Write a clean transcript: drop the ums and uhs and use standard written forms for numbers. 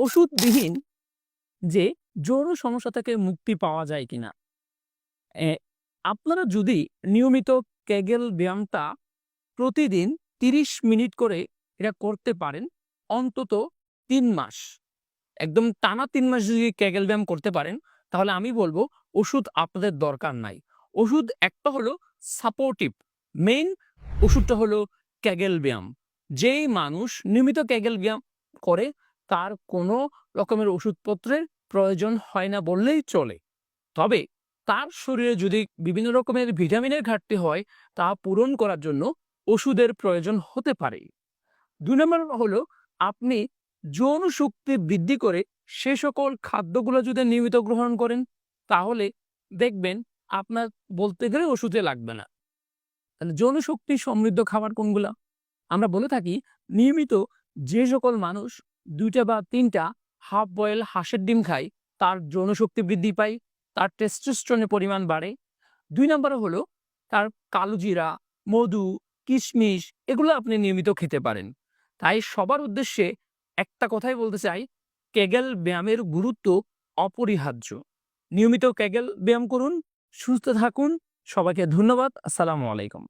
ওষুধবিহীন যে যৌন সমস্যা থেকে মুক্তি পাওয়া যায় কিনা। এ, আপনারা যদি নিয়মিত কেগেল ব্যায়ামটা প্রতিদিন ৩০ মিনিট করে এটা করতে পারেন অন্তত ৩ মাস, একদম টানা ৩ মাস যদি কেগেল ব্যায়াম করতে পারেন, তাহলে আমি বলবো ওষুধ আপনাদের দরকার নাই। ওষুধ একটা হলো সাপোর্টিভ, মেইন ওষুধটা হলো কেগেল ব্যায়াম। যেই মানুষ নিয়মিত কেগেল ব্যায়াম করে তার কোনো রকমের ওষুধপত্রের প্রয়োজন হয় না বললেই চলে। তবে তার শরীরে যদি বিভিন্ন রকমের ভিটামিনের ঘাটতি হয় তা পূরণ করার জন্য ওষুধের প্রয়োজন হতে পারে। ২ নম্বর হলো আপনি যৌন শক্তি বৃদ্ধি করে সে সকল খাদ্যগুলো যদি নিয়মিত গ্রহণ করেন, তাহলে দেখবেন আপনার বলতে গেলে ওষুধে লাগবে না। তাহলে যৌন শক্তি সমৃদ্ধ খাবার কোনগুলা? আমরা বলে থাকি নিয়মিত যে সকল মানুষ ২টা বা ৩টা হাফ বয়েল হাঁসের ডিম খায় তার যৌন শক্তি বৃদ্ধি পায়, তার টেস্টোস্টেরনের পরিমাণ বাড়ে। ২ নম্বরে হলো তার কালোজিরা, মধু, কিশমিশ এগুলো আপনি নিয়মিত খেতে পারেন। তাই সবার উদ্দেশ্যে একটা কথাই বলতে চাই, কেগেল ব্যায়ামের গুরুত্ব অপরিহার্য। নিয়মিত কেগেল ব্যায়াম করুন, সুস্থ থাকুন। সবাইকে ধন্যবাদ। আসসালামু আলাইকুম।